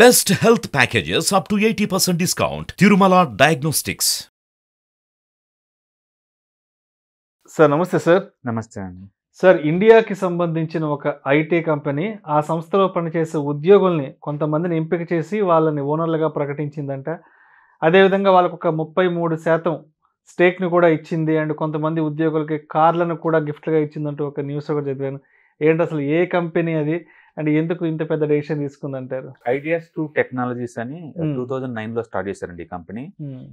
Best health packages up to 80% discount. Tirumala Diagnostics. Sir నమస్తే sir. నమస్తే అండి. Sir, ఇండియాకి సంబంధించిన ఒక ఐటీ కంపెనీ ఆ సంస్థలో పనిచేసే ఉద్యోగుల్ని కొంతమందిని ఎంపిక చేసి వాళ్ళని ఓనర్లుగా ప్రకటించిందంట. అదేవిధంగా వాళ్ళకు ఒక 33% స్టేక్ని కూడా ఇచ్చింది. అండ్ కొంతమంది ఉద్యోగులకి కార్లను కూడా గిఫ్ట్గా ఇచ్చిందంటూ ఒక న్యూస్ కూడా చదివాను. ఏంటి అసలు ఏ కంపెనీ అది, అండ్ ఎందుకు ఇంత పెద్ద డెసిషన్ తీసుకుందంటారు? ఐడియాస్ 2 టెక్నాలజీస్ అని 2009 లో స్టార్ట్ చేశారండి ఈ కంపెనీ.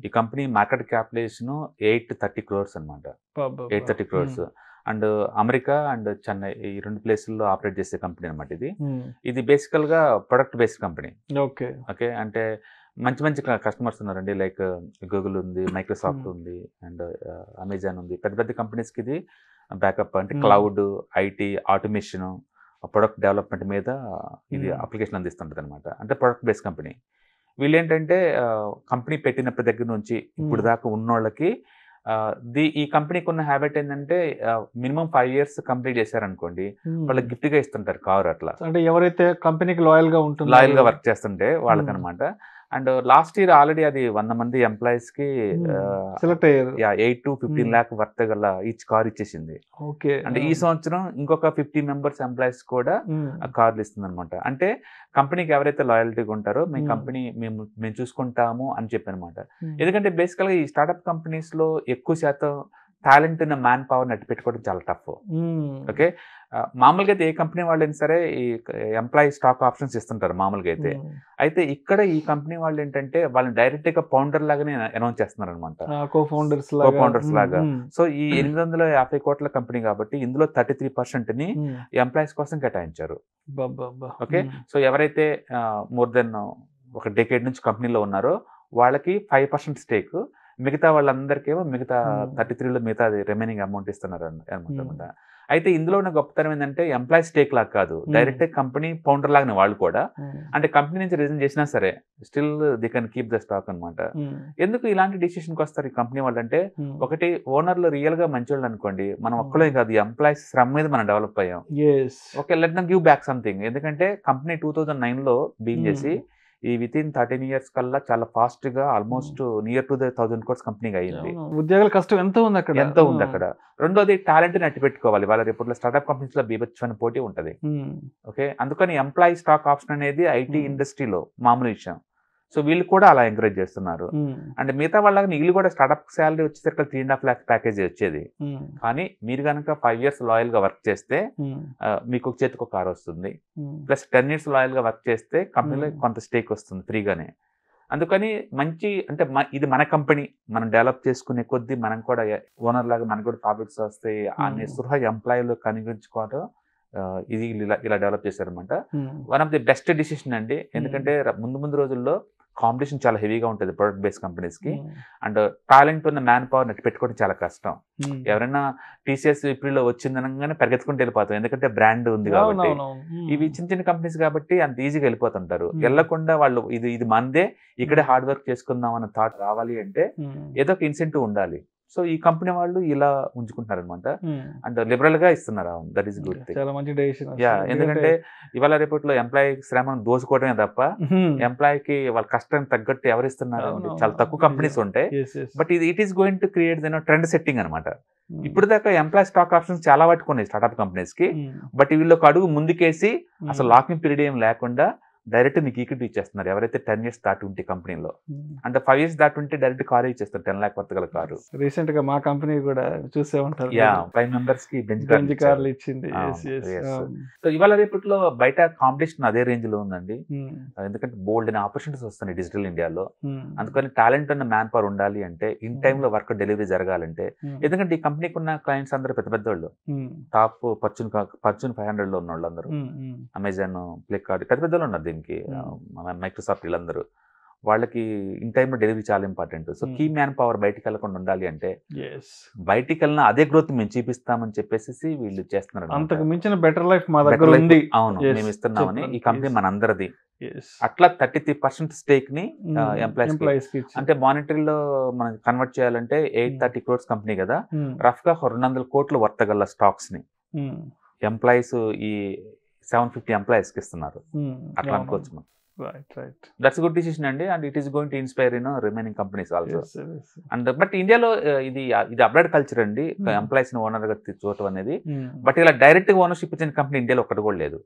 ఈ కంపెనీ మార్కెట్ క్యాపిటలైజేషన్ 830 crores అనమాట. 830 crores. And America and Chennai ఈ 2 ప్లేసుల్లో ఆపరేట్ చేసే కంపెనీ అనమాట ఇది. ఇది బేసికల్ గా product based company. Okay okay అంటే మంచి మంచి కస్టమర్స్ ఉన్నారండి. లైక్ గూగుల్ ఉంది, మైక్రోసాఫ్ట్ ఉంది, అండ్ అమెజాన్ ఉంది. పెద్ద పెద్ద కంపెనీస్కి ఇది బ్యాకప్ అంటే cloud, IT, automation, product development మీద ఇది అప్లికేషన్ అందిస్తుంటుంది అనమాట. అంటే ప్రొడక్ట్ బేస్డ్ కంపెనీ. వీళ్ళు ఏంటంటే కంపెనీ పెట్టినప్పటి దగ్గర నుంచి ఇప్పుడు దాకా ఉన్నోళ్ళకి ఈ కంపెనీకి ఉన్న హ్యాబిట్ ఏంటంటే మినిమం 5 years కంప్లీట్ చేశారనుకోండి, వాళ్ళకి గిఫ్ట్ గా ఇస్తుంటారు కారు. అట్లా అంటే ఎవరైతే కంపెనీకి లాయల్ గా వర్క్ చేస్తుంటే వాళ్ళకనమాట. అండ్ లాస్ట్ ఇయర్ ఆల్రెడీ అది 100 మంది ఎంప్లాయీస్ కి సెలెక్ట్ అయ్యారు. 8 to 15 lakh వర్త్ గల ఈచ్ కార్ ఇచ్చేసింది. ఓకే అంటే ఈ సంవత్సరం ఇంకొక 50 members ఎంప్లాయీస్ కూడా ఆ కార్లు ఇస్తుంది అనమాట. అంటే కంపెనీకి ఎవరైతే లాయల్టీగా ఉంటారో మీ కంపెనీ మేము చూసుకుంటాము అని చెప్పి అనమాట. ఎందుకంటే బేసికల్ గా ఈ స్టార్ట్అప్ కంపెనీస్ లో ఎక్కువ శాతం టాలెంట్ ఉన్న మ్యాన్ పవర్ నెట్ పెట్టుకోవడం చాలా టఫ్. ఓకే మామూలుగా అయితే ఏ కంపెనీ వాళ్ళైనా సరే ఈ ఎంప్లాయీ స్టాక్ ఆప్షన్స్ ఇస్తుంటారు మామూలుగా అయితే. అయితే ఇక్కడ ఈ కంపెనీ వాళ్ళు ఏంటంటే వాళ్ళని డైరెక్ట్ గా ఫౌండర్ లాగానే అనౌన్స్ చేస్తున్నారు అనమాట, కో ఫౌండర్స్ లాగా. సో ఈ 850 crore కంపెనీ కాబట్టి ఇందులో 33% ని ఎంప్లాయీస్ కోసం కేటాయించారు. ఓకే సో ఎవరైతే మోర్ దెన్ ఒక డెకేడ్ నుంచి కంపెనీలో ఉన్నారో వాళ్ళకి 5% స్టేక్, మిగతా వాళ్ళందరికేమో మిగతా 33లో మిగతా రిమైనింగ్ అమౌంట్ ఇస్తున్నారు అనమాట. అయితే ఇందులో ఉన్న గొప్పతనం ఏంటంటే ఎంప్లాయీ స్టేక్ లాగా కాదు, డైరెక్ట్ కంపెనీ ఫౌండర్ లాగానే వాళ్ళు కూడా. అంటే కంపెనీ నుంచి రిజైన్ చేసినా సరే still they can keep the stock అనమాట. ఎందుకు ఇలాంటి డిసిషన్కి వస్తారు ఈ కంపెనీ వాళ్ళు అంటే, ఒకటి ఓనర్లు రియల్ గా మంచివాళ్ళు అనుకోండి, మనం ఒక్కడే కాదు ఎంప్లాయీస్ శ్రమ మీద మనం డెవలప్ అయ్యాం. Okay let them give back something. ఎందుకంటే కంపెనీ 2009లో బీన్ చేసి ఈ వితిన్ 13 years కల్లా చాలా ఫాస్ట్ గా ఆల్మోస్ట్ నియర్ టు 1000 crores కంపెనీగా అయ్యింది. ఉద్యోగాల కష్టం ఎంతో ఉంది అక్కడ. రెండోది టాలెంట్ అట్టి పెట్టుకోవాలి. వాళ్ళ రేపట్లో స్టార్ట్అప్ కంపెనీస్ లో బీభత్సమైన పోటీ ఉంటది. ఓకే అందుకని ఎంప్లాయీ స్టాక్ ఆప్షన్ అనేది ఐటీ ఇండస్ట్రీలో మామూలు విషయం. సో వీళ్ళు కూడా అలా ఎంకరేజ్ చేస్తున్నారు. అండ్ మిగతా వాళ్ళకి వీళ్ళు కూడా స్టార్ట్అప్ శాలరీ వచ్చేసరికి 3.5 lakh ప్యాకేజ్ వచ్చేది. కానీ మీరు కనుక 5 years లాయల్ గా వర్క్ చేస్తే మీకు చేతికి ఒక కార్ వస్తుంది, ప్లస్ 10 years లాయల్ గా వర్క్ చేస్తే కంపెనీలో కొంత స్టేక్ వస్తుంది ఫ్రీగానే. అందుకని మంచి అంటే ఇది మన కంపెనీ, మనం డెవలప్ చేసుకునే కొద్దీ మనం కూడా ఓనర్ లాగా మనకు కూడా ప్రాఫిట్స్ వస్తాయి అనే సృహ ఎంప్లాయీలో కనిపించుకోవడం ఇది ఇలా డెవలప్ చేశారనమాట. One of the best decision అండి. ఎందుకంటే ముందు రోజుల్లో కాంపిటీషన్ చాలా హెవీగా ఉంటుంది ప్రొడక్ట్ బేస్డ్ కంపెనీస్ కి. అండ్ టాలెంట్ ఉన్న మ్యాన్ పవర్ నెట్ పెట్టుకోవడం చాలా కష్టం. ఎవరైనా టీసీఎస్ ఇప్పుడులో వచ్చిందనగానే పరిగెత్తుకుంటూ వెళ్ళిపోతాం, ఎందుకంటే బ్రాండ్ ఉంది కాబట్టి. ఇవి చిన్న చిన్న కంపెనీస్ కాబట్టి అంత ఈజీగా వెళ్ళిపోతుంటారు. వెళ్ళకుండా వాళ్ళు ఇది మందే, ఇక్కడే హార్డ్ వర్క్ చేసుకుందాం అన్న థాట్ రావాలి అంటే ఏదో ఒక ఇన్సెంటివ్ ఉండాలి. సో ఈ కంపెనీ వాళ్ళు ఇలా ఉంచుకుంటున్నారు అనమాట. అండ్ లిబరల్ గా ఇస్తున్నారు. That is good thing. ఎందుకంటే ఇవాళ రేపట్లో ఎంప్లాయీ శ్రమను దోసుకోవడమే తప్ప ఎంప్లాయీకి వాళ్ళ కష్టానికి తగ్గట్టు ఎవరిస్తున్నారు చాలా తక్కువ కంపెనీస్ ఉంటాయి. But it is going to create trend setting అనమాట. ఇప్పుడు దాకా ఎంప్లాయీ స్టాక్ ఆప్షన్స్ చాలా పట్టుకున్నాయి స్టార్ట్అప్ కంపెనీస్ కి. బట్ వీళ్ళొక అడుగు ముందుకేసి అసలు లాకింగ్ పీరియడ్ ఏం లేకుండా డైరెక్ట్ మీకు ఈక్విటీ ఇచ్చేస్తున్నారు ఎవరైతే 10 years దాటి ఉంటే కంపెనీలో. అంటే 5 years దాటి ఉంటే డైరెక్ట్ కార్ ఇచ్చేస్తారు, 10 lakh వర్త్ గల కారు. రీసెంట్ గా మా కంపెనీ కూడా చూసే ఉంటారు, 5 members కి బెంచ్ కార్లు ఇచ్చింది. సో ఇవాళ రేపట్లో బయట కాంపిటీషన్ అదే రేంజ్ లో ఉందండి. ఎందుకంటే బోల్డ్ అనే ఆపర్చునిటీస్ వస్తున్నాయి డిజిటల్ ఇండియాలో. అందుకని టాలెంట్ ఉన్న మ్యాన్ పవర్ ఉండాలి అంటే, ఇన్ టైమ్ లో వర్క్ డెలివరీ జరగాలంటే, ఎందుకంటే ఈ కంపెనీకి ఉన్న క్లయింట్స్ అందరూ పెద్ద వాళ్ళు, టాప్ ఫార్చ్యూన్ 500 లో ఉన్న వాళ్ళు అందరూ, అమెజాన్, ఫ్లిప్కార్ట్ పెద్ద పెద్దలు ఉన్నారు దీనికి, మైక్రోసాఫ్ట్, వీళ్ళందరూ. వాళ్ళకి ఇన్ టైమ్ లో డెలివరీ చాలా important. So key man power బయటికి వెళ్ళకుండా ఉండాలి అంటే, బయటికి వెళ్ళిన అదే గ్రోత్ మేము చూపిస్తామని చెప్పేసి వీళ్ళు చేస్తున్నారు. అంతకు మించిన బెటర్ లైఫ్ మా దగ్గర ఉంది, అవును మేము ఇస్తున్నామని. ఈ కంపెనీ మనందరిది. అట్లా 33% స్టేక్ ని ఎంప్లాయీస్ అంటే మానిటరీలో మనం కన్వర్ట్ చేయాలంటే 830 crores కంపెనీ కదా, రఫ్ గా 200 crores వర్తగల స్టాక్స్ ని ఎంప్లాయీస్ ఈ 750 ఎంప్లాయీస్ కి ఇస్తున్నారు. అట్లా అనుకోవచ్చు మనం. రైట్ దట్స్ గుడ్ డిసిషన్ అండి. And it is going to inspire remaining companies also. And but ఇండియాలో ఇది అప్డేట్ కల్చర్ అండి, ఎంప్లాయీస్ ని ఓనర్ గా చూడటం అనేది. బట్ ఇలా డైరెక్ట్ గా ఓనర్షిప్ ఇచ్చిన కంపెనీ ఇండియాలో ఒక్కటి కూడా లేదు.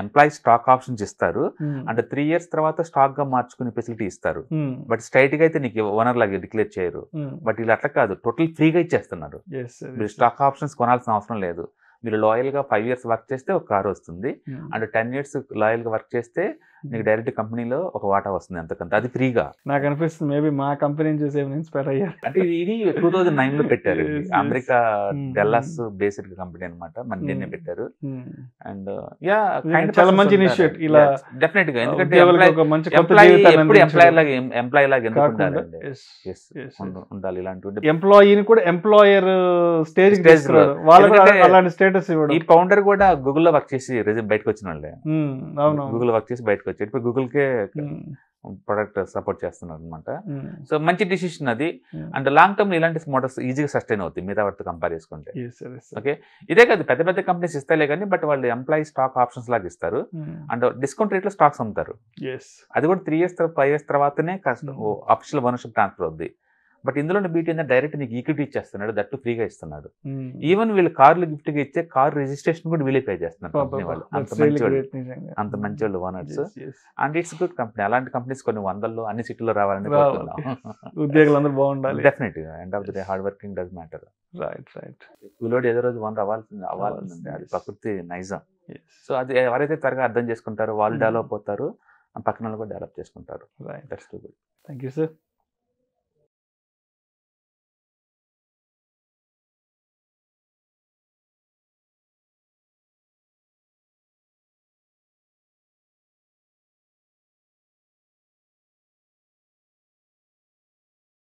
ఎంప్లాయీ స్టాక్ ఆప్షన్స్ ఇస్తారు, అంటే 3 years తర్వాత స్టాక్ గా మార్చుకునే ఫెసిలిటీ ఇస్తారు. బట్ స్ట్రైట్ గా అయితే నీకు ఓనర్ లాగా డిక్లేర్ చేయరు. బట్ ఇలా అట్లా కాదు, టోటల్ ఫ్రీగా ఇచ్చేస్తున్నారు. మీరు స్టాక్ ఆప్షన్స్ కొనాల్సిన అవసరం లేదు. మీరు లాయల్ గా 5 years వర్క్ చేస్తే ఒక కార్ వస్తుంది, అండ్ 10 years లాయల్ గా వర్క్ చేస్తే నీకు డైరెక్ట్ కంపెనీలో ఒక వాటా వస్తుంది, ఎంతకంత అది ఫ్రీగా. నాకు అనిపిస్తుంది మేబీ మా కంపెనీ చూసి ఏమైనా ఇన్స్పైర్ అయ్యారు. అంటే ఇది 2009 లో పెట్టారు. అమెరికా డెల్లాస్ బేస్డ్ కంపెనీ అనమాట, మన దీన్నే పెట్టారు. అండ్ చాలా మంచి ఇనిషియేటివ్ ఇలా డెఫినెట్ గా, ఎందుకంటే ఎంప్లాయీ లాగా ఎందుకు ఉండాలి, ఇలాంటి ఎంప్లాయీని కూడా ఎంప్లాయర్ స్టేజ్ అలాంటి స్టేటస్ ఇవ్వడం. ఈ ఫౌండర్ కూడా గూగుల్లో వర్క్ చేసి రిజల్ట్ బయటకు వచ్చిన వాళ్ళే. గూగుల్ వర్క్ చేసి బయటకు వచ్చి ఇప్పుడు గూగుల్ కే ప్రొడక్ట్ సపోర్ట్ చేస్తున్నారు అనమాట. సో మంచి డిసిషన్ అది. అండ్ లాంగ్ టర్మ్ ఇలాంటి మోడల్స్ ఈజీగా సస్టైన్ అవుతాయి మిగతా వాటితో కంపేర్ చేసుకుంటే. ఓకే, ఇదే కాదు పెద్ద పెద్ద కంపెనీస్ ఇస్తాయిలే కానీ, బట్ వాళ్ళు ఎంప్లాయీ స్టాక్ ఆప్షన్స్ లాగా ఇస్తారు, అండ్ డిస్కౌంట్ రేట్ లో స్టాక్స్ అమ్ముతారు. అది కూడా 3 years 5 years తర్వాతనే ఆఫీషియల్ ఓనర్షిప్ ట్రాన్స్ఫర్ అవుద్ది. బట్ ఇందులో బీటీ ఏంటంటే డైరెక్ట్ నీకు ఈక్విటీ ఇచ్చేస్తున్నాడు, దట్టు ఫ్రీగా ఇస్తున్నాడు. ఈవెన్ వీళ్ళు కార్లు గిఫ్ట్ గా ఇచ్చే కార్ రిజిస్ట్రేషన్ కూడా వీళ్ళే పే చేస్తున్నారు కంపెనీ వాళ్ళు. అంత మంచి వాళ్ళు owners. And it's good company. అలాంటి కంపెనీస్ కొన్ని 100లో అన్ని సిటీలో రావాలని ఉద్యోగులందరూ బాగుండాలి. డెఫినెట్ గా end of the day hard working does matter. కూలోడు ఏదో రోజు ఓనర్ అవ్వాల్సింది, అది ప్రకృతి నైజం. సో అది ఎవరైతే త్వరగా అర్థం చేసుకుంటారో వాళ్ళు డెవలప్ అవుతారు, పక్కన కూడా డెవలప్ చేసుకుంటారు. Thank you sir.